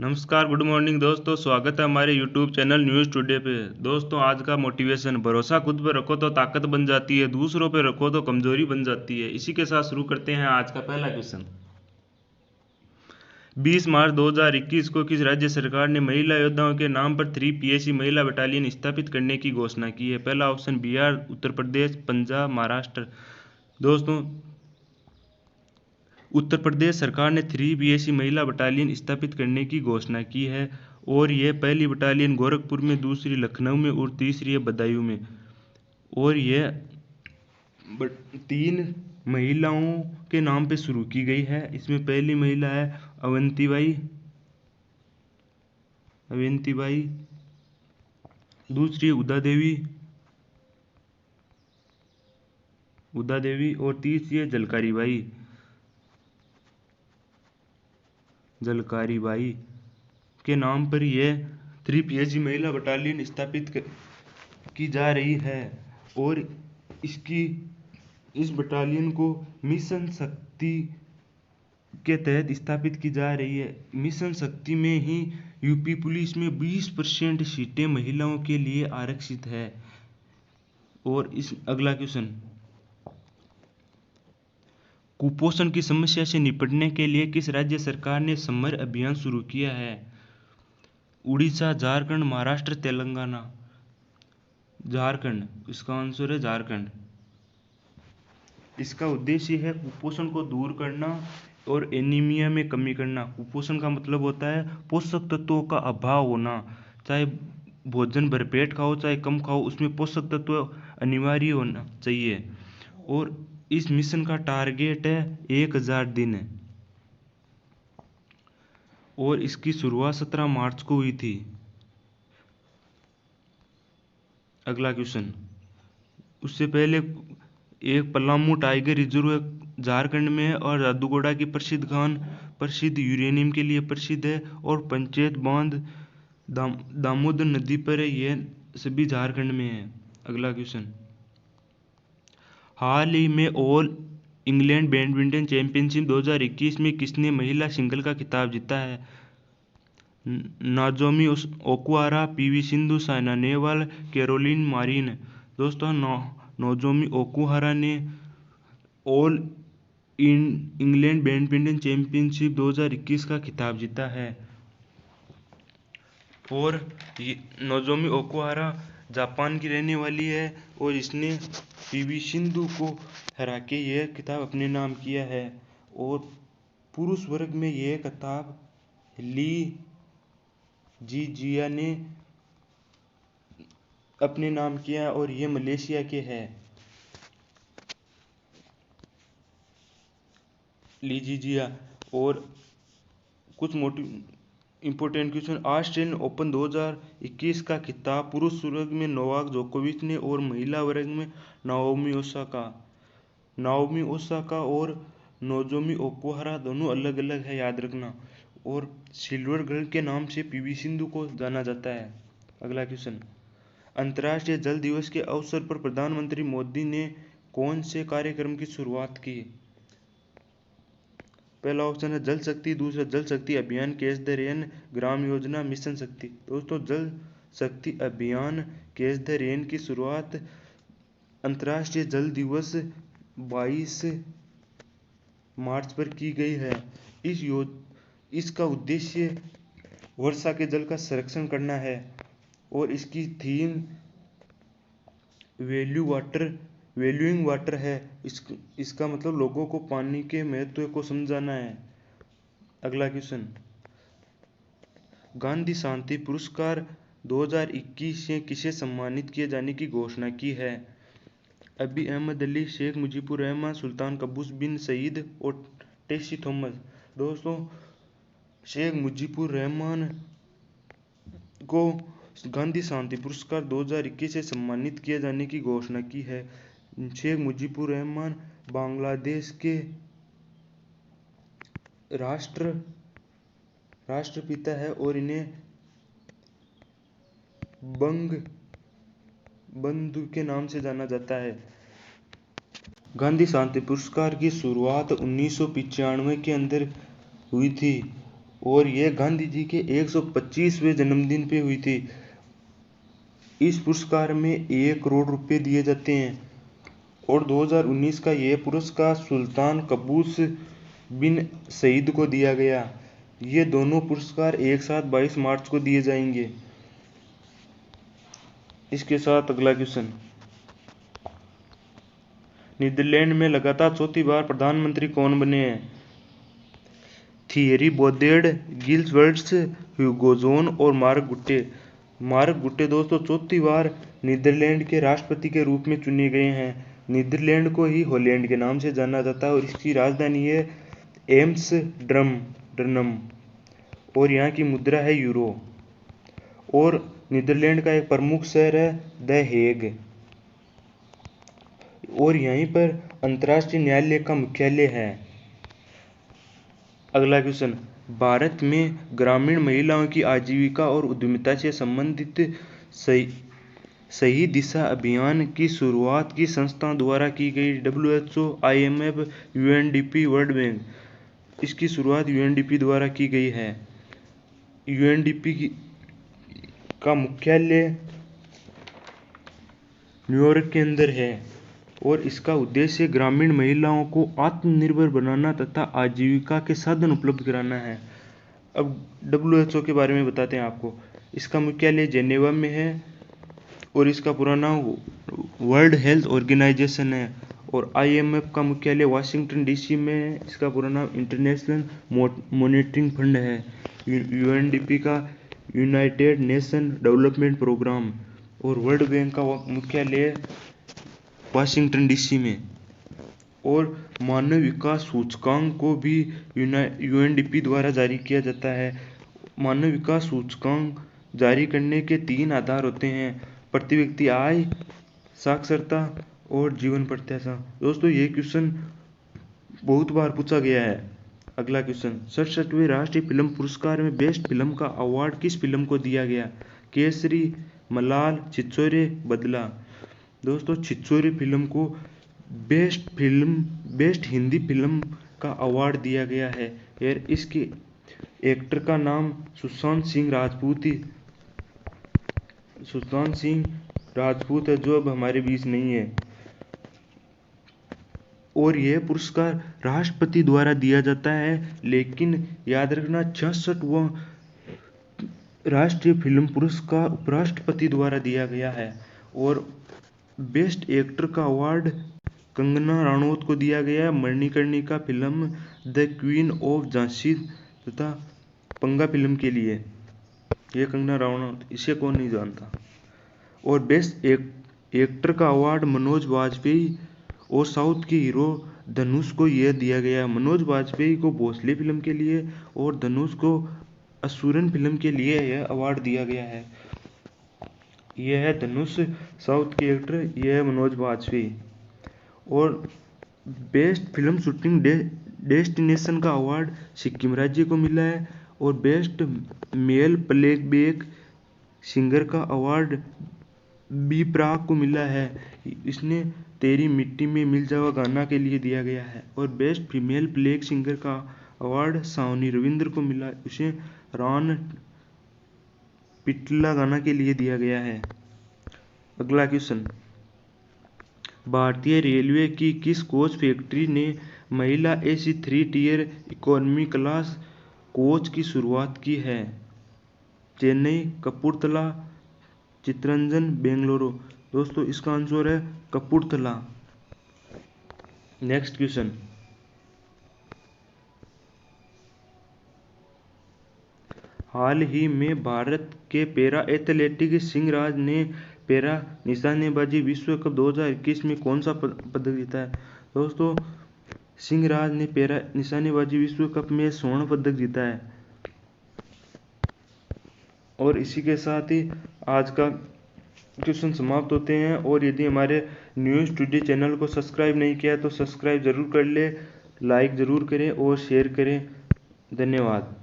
नमस्कार, good morning दोस्तों। स्वागत है हमारे यूट्यूब चैनल न्यूज़ टुडे पे। दोस्तों, आज का मोटिवेशन, भरोसा खुद पे रखो तो ताकत बन जाती है, दूसरों पे रखो तो कमजोरी बन जाती है। इसी के साथ शुरू करते हैं आज का पहला क्वेश्चन। 20 मार्च 2021 को किस राज्य सरकार ने महिला योद्धाओं के नाम पर 3 पीएसी महिला बटालियन स्थापित करने की घोषणा की है? पहला ऑप्शन बिहार, उत्तर प्रदेश, पंजाब, महाराष्ट्र। दोस्तों, उत्तर प्रदेश सरकार ने 3 पीएसी महिला बटालियन स्थापित करने की घोषणा की है और यह पहली बटालियन गोरखपुर में, दूसरी लखनऊ में और तीसरी है बदायूं में। और यह 3 महिलाओं के नाम पे शुरू की गई है। इसमें पहली महिला है अवंतीबाई, दूसरी है उदा देवी और तीसरी है जलकारी बाई के नाम पर यह 3 पीएसी महिला बटालियन स्थापित की जा रही है। और इस बटालियन को मिशन शक्ति के तहत स्थापित की जा रही है। मिशन शक्ति में ही यूपी पुलिस में 20% सीटें महिलाओं के लिए आरक्षित है। और इस अगला क्वेश्चन, कुपोषण की समस्या से निपटने के लिए किस राज्य सरकार ने समर अभियान शुरू किया है? उड़ीसा, झारखंड, महाराष्ट्र, तेलंगाना। झारखंड, इसका आंसर है झारखंड। इसका उद्देश्य है कुपोषण को दूर करना और एनीमिया में कमी करना। कुपोषण का मतलब होता है पोषक तत्वों का अभाव होना। चाहे भोजन भरपेट खाओ चाहे कम खाओ, उसमें पोषक तत्व अनिवार्य होना चाहिए। और इस मिशन का टारगेट है 1000 दिन और इसकी शुरुआत 17 मार्च को हुई थी। अगला क्वेश्चन, उससे पहले एक पलामू टाइगर रिजर्व झारखंड में है और जादूगोड़ा की प्रसिद्ध यूरेनियम के लिए प्रसिद्ध है और पंचायत बांध दामोदर नदी पर है। यह सभी झारखंड में है। अगला क्वेश्चन, हाल ही में ऑल इंग्लैंड बैडमिंटन चैंपियनशिप 2021 में किसने महिला सिंगल का खिताब जीता है? Nozomi Okuhara, PV Sindhu, Saina Nehwal, Carolina Marin. दोस्तों, नोजोमी ओकुहारा ने ऑल इंग्लैंड बैडमिंटन चैंपियनशिप 2021 का खिताब जीता है। और नोजोमी ओकुहारा जापान की रहने वाली है और इसने पीवी सिंधु को हरा के यह खिताब अपने नाम किया है। और पुरुष वर्ग में यह खिताब ली जीजिया ने अपने नाम किया और यह मलेशिया के हैं। ली जीजिया। और कुछ इंपॉर्टेंट क्वेश्चन, ऑस्ट्रेलियन ओपन 2021 का खिताब पुरुष वर्ग में नोवाक जोकोविच ने और महिला वर्ग में नाओमी ओसाका और नोजोमी ओकुहारा दोनों अलग अलग है, याद रखना। और सिल्वर गर्ल के नाम से पीवी सिंधु को जाना जाता है। अगला क्वेश्चन, अंतर्राष्ट्रीय जल दिवस के अवसर पर प्रधानमंत्री मोदी ने कौन से कार्यक्रम की शुरुआत की? पहला ऑप्शन है जल शक्ति, दूसरा जल शक्ति अभियान, catch the rain, Gram Yojana, mission शक्ति। दोस्तों, जल शक्ति अभियान कैच द रेन की शुरुआत अंतर्राष्ट्रीय जल दिवस 22 मार्च पर की गई है। इसका उद्देश्य वर्षा के जल का संरक्षण करना है और इसकी थीम वैल्यूइंग वाटर है। इसका मतलब लोगों को पानी के महत्व को समझाना है। अगला क्वेश्चन, गांधी शांति पुरस्कार 2021 से किसे सम्मानित किए जाने की घोषणा की है? अबी अहमद अली, शेख मुजीबुर रहमान, सुल्तान कबूस बिन सईद और टेसी थॉमस। दोस्तों, शेख मुजीबुर रहमान को गांधी शांति पुरस्कार 2021 से सम्मानित किए जाने की घोषणा की है। शेख मुजीबुर रहमान बांग्लादेश के राष्ट्रपिता है और इन्हें बंग बंधु के नाम से जाना जाता है। गांधी शांति पुरस्कार की शुरुआत 1995 के अंदर हुई थी और ये गांधी जी के 125वें जन्मदिन पे हुई थी। इस पुरस्कार में 1 करोड़ रुपए दिए जाते हैं। और 2019 का ये पुरस्कार सुल्तान कबूस बिन सईद को दिया गया। ये दोनों पुरस्कार एक साथ 22 मार्च को दिए जाएंगे। इसके साथ अगला क्वेश्चन, नीदरलैंड में लगातार चौथी बार प्रधानमंत्री कौन बने हैं? थियरी बौदेड, गिल्स वर्ड्स, ह्यूगो जोन और मार्क गुट्टे। मार्क गुट्टे दोस्तों चौथी बार नीदरलैंड के राष्ट्रपति के रूप में चुने गए हैं। नीदरलैंड को ही हॉलैंड के नाम से जाना जाता है और इसकी राजधानी है एम्स्टर्डम और यहाँ की मुद्रा है यूरो। और नीदरलैंड का एक प्रमुख शहर है द हेग और यहीं पर अंतर्राष्ट्रीय न्यायालय का मुख्यालय है। अगला क्वेश्चन, भारत में ग्रामीण महिलाओं की आजीविका और उद्यमिता से संबंधित सही दिशा अभियान की शुरुआत किस संस्था द्वारा की गई? WHO, IMF, UNDP, world bank. इसकी शुरुआत UNDP द्वारा की गई है। UNDP का मुख्यालय न्यूयॉर्क के अंदर है और इसका उद्देश्य ग्रामीण महिलाओं को आत्मनिर्भर बनाना तथा आजीविका के साधन उपलब्ध कराना है। अब WHO के बारे में बताते हैं आपको। इसका मुख्यालय जेनेवा में है और इसका पूरा नाम वर्ल्ड हेल्थ ऑर्गेनाइजेशन है। और IMF का मुख्यालय वाशिंगटन DC में है। इसका पूरा नाम इंटरनेशनल मॉनिटरिंग फंड है। UNDP का यूनाइटेड नेशन डेवलपमेंट प्रोग्राम और वर्ल्ड बैंक का मुख्यालय वाशिंगटन DC में। और मानव विकास सूचकांक को भी UNDP द्वारा जारी किया जाता है। मानव विकास सूचकांक जारी करने के 3 आधार होते हैं, प्रति व्यक्ति आय, साक्षरता और जीवन प्रत्याशा। दोस्तों ये क्वेश्चन बहुत बार पूछा गया है। अगला क्वेश्चन, 67वें राष्ट्रीय फिल्म पुरस्कार में बेस्ट फिल्म का अवार्ड किस फिल्म को दिया गया? केसरी, मलाल, छिछोरे, बदला। दोस्तों छिछोरे फिल्म को बेस्ट हिंदी फिल्म का अवार्ड दिया गया है। और इसके एक्टर का नाम सुशांत सिंह राजपूत है जो अब हमारे बीच नहीं है। और यह पुरस्कार राष्ट्रपति द्वारा दिया जाता है, लेकिन याद रखना 66वां राष्ट्रीय फिल्म पुरस्कार उपराष्ट्रपति द्वारा दिया गया है। और बेस्ट एक्टर का अवार्ड कंगना रनौत को दिया गया है Manikarnika film the queen of Jhansi तथा पंगा फिल्म के लिए। ये कंगना रनौत, इसे कौन नहीं जानता। और बेस्ट एक्टर का अवार्ड मनोज वाजपेयी और साउथ के हीरो धनुष को यह दिया गया। मनोज वाजपेयी को भोसले फिल्म के लिए और धनुष को असुरन फिल्म के लिए यह अवार्ड दिया गया है। यह है धनुष साउथ के एक्टर, यह है मनोज वाजपेयी। और बेस्ट फिल्म शूटिंग डेस्टिनेशन का अवार्ड सिक्किम राज्य को मिला है। और बेस्ट मेल प्लेबैक सिंगर का अवार्ड बी प्राक को मिला है। इसने तेरी मिट्टी में मिल जावा गाना के लिए दिया गया है। और बेस्ट फीमेल प्लेबैक सिंगर का अवार्ड सावनी रविंद्र को मिला, उसे रान पिटला गाना के लिए दिया गया है। अगला क्वेश्चन, भारतीय रेलवे की किस कोच फैक्ट्री ने महिला AC 3 tier economy class coach की शुरुआत की है? चेन्नई, कपूरथला, चित्तरंजन, बेंगलुरु। दोस्तों इसका आंसर है कपूरथला। नेक्स्ट क्वेश्चन, हाल ही में भारत के पैरा एथलेटिक सिंहराज ने पैरा निशानेबाजी विश्व कप 2021 में कौन सा पदक जीता है? दोस्तों सिंहराज ने पैरा निशानेबाजी विश्व कप में स्वर्ण पदक जीता है। और इसी के साथ ही आज का क्वेश्चन समाप्त होते हैं। और यदि हमारे न्यूज़ टुडे चैनल को सब्सक्राइब नहीं किया तो सब्सक्राइब जरूर कर ले, लाइक ज़रूर करें और शेयर करें। धन्यवाद।